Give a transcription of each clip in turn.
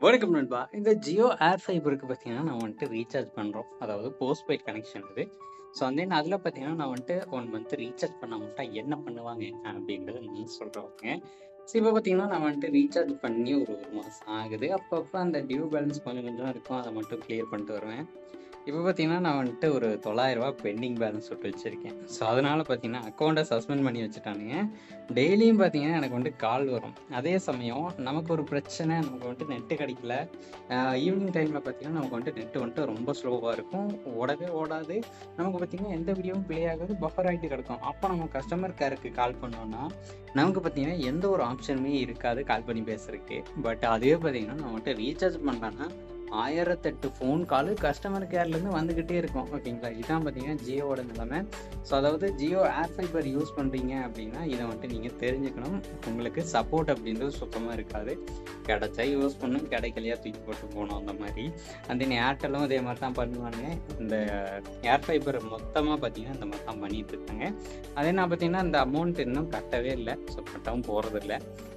வணக்கம் நண்பா. இந்த ஜியோ ஏர் ஃபைபருக்கு பார்த்தீங்கன்னா, நான் வந்துட்டு ரீசார்ஜ் பண்றோம். அதாவது போஸ்ட் பெய்ட் கனெக்ஷன் இது. ஸோ தென் அதில பார்த்தீங்கன்னா, நான் வந்துட்டு 1 மந்த் ரீசார்ஜ் பண்ணாம விட்டா என்ன பண்ணுவாங்க அப்படின்றத நான் சொல்றேங்க. ஸோ இப்போ பார்த்தீங்கன்னா, நான் வந்துட்டு ரீசார்ஜ் பண்ணி ஒரு 1 மாசம் ஆகுது. அப்பப்ப அந்த டியூ பேலன்ஸ் கொஞ்சம் கொஞ்சம் இருக்கும். அத மட்டும் கிளியர் பண்ணிட்டு வருவேன். இப்போ பார்த்தீங்கன்னா, நான் வந்துட்டு ஒரு ரூ. 900 பெண்டிங் பேலன்ஸ் விட்டு வச்சிருக்கேன். ஸோ அதனால பார்த்தீங்கன்னா, அக்கவுண்ட்ட சஸ்பெண்ட் பண்ணி வச்சுட்டானுங்க. டெய்லியும் பார்த்தீங்கன்னா, எனக்கு வந்துட்டு கால் வரும். அதே சமயம் நமக்கு ஒரு பிரச்சனை, நமக்கு வந்துட்டு நெட்டு கிடைக்கல. அ ஈவினிங் டைம்ல பார்த்தீங்கன்னா, நமக்கு வந்துட்டு நெட் வந்துட்டு ரொம்ப ஸ்லோவா இருக்கும். ஓடவே ஓடாது. நமக்கு பார்த்தீங்கன்னா, எந்த வீடியோவும் ப்ளே ஆகாது. பஃபர் ஆயிட்டு கிடக்கும். அப்போ நம்ம கஸ்டமர் கேருக்கு கால் பண்ணோம்னா, நமக்கு பார்த்தீங்கன்னா, எந்த ஒரு ஆப்ஷனுமே இருக்காது கால் பண்ணி பேசுறதுக்கு. பட் அதுவே பார்த்தீங்கன்னா, நான் வந்துட்டு ரீசார்ஜ் பண்ணலன்னா 1008 ஃபோன் காலு கஸ்டமர் கேர்லேருந்து வந்துகிட்டே இருக்கும். ஓகேங்களா? இதான் பார்த்தீங்கன்னா ஜியோவோட நிலைமை. ஸோ அதாவது ஜியோ ஏர் ஃபைபர் யூஸ் பண்றீங்க அப்படின்னா, இத வந்துட்டு நீங்க தெரிஞ்சுக்கணும். உங்களுக்கு சப்போர்ட் அப்படின்றது சுத்தமா இருக்காது. கிடைச்சா யூஸ் பண்ணணும், கிடைக்கலையா தூக்கி போட்டு போணும் அந்த மாரி. அண்ட் தென் ஏர்டெல்லும் இதே மாரி தான் பண்ணுவானுங்க. இந்த ஏர் ஃபைபர் மொத்தமா பார்த்தீங்கன்னா, இந்த மாரி தான் பண்ணிட்டு இருக்காங்க. அதே நான் பார்த்தீங்கன்னா, அந்த அமௌண்ட் இன்னும் கட்டவே இல்ல. ஸோ கட்டவும் போறதில்ல.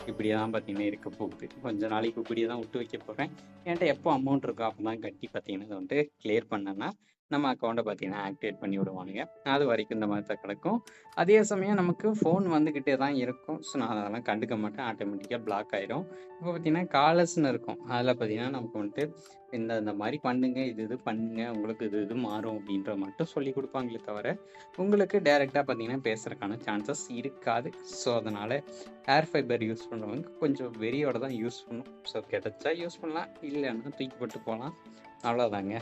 இப்படியே தான் பார்த்தீங்கன்னா இருக்க போகுது. கொஞ்ச நாளைக்கு இப்படியே தான் விட்டு வைக்க போறேன். என்ட்ட எப்போ அமௌண்ட் இருக்கோ அப்பதான் கட்டி பார்த்தீங்கன்னா, இத வந்துட்டு கிளியர் பண்ணேன்னா, நம்ம அக்கவுண்ட்ட பார்த்தீங்கன்னா ஆக்டிவேட் பண்ணி விடுவானுங்க. அது வரைக்கும் இந்த மாரி தான் கிடக்கும். அதே சமயம் நமக்கு ஃபோன் வந்துகிட்டே தான் இருக்கும். ஸோ நான் அதெல்லாம் கண்டுக்க மாட்டேன். ஆட்டோமேட்டிக்கா பிளாக் ஆயிரும். இப்போ பார்த்தீங்கன்னா, காலர்ஸ்ன்னு இருக்கும். அதில பார்த்தீங்கன்னா, நமக்கு வந்துட்டு இந்த இந்த மாரி பண்ணுங்க, இது இது பண்ணுங்க, உங்களுக்கு இது இது மாறும் அப்படின்றத மட்டும் சொல்லிக் குடுப்பாங்களே தவிர, உங்களுக்கு டைரக்ட்டா பார்த்தீங்கன்னா பேசுறதுக்கான சான்சஸ் இருக்காது. ஸோ அதனால ஏர் ஃபைபர் யூஸ் பண்றவங்க கொஞ்சம் வெறியோட தான் யூஸ் பண்ணணும். ஸோ கிடைச்சா யூஸ் பண்ணலாம். இல்லன்னா தூக்கி போட்டு போலாம். அவ்வளோதாங்க.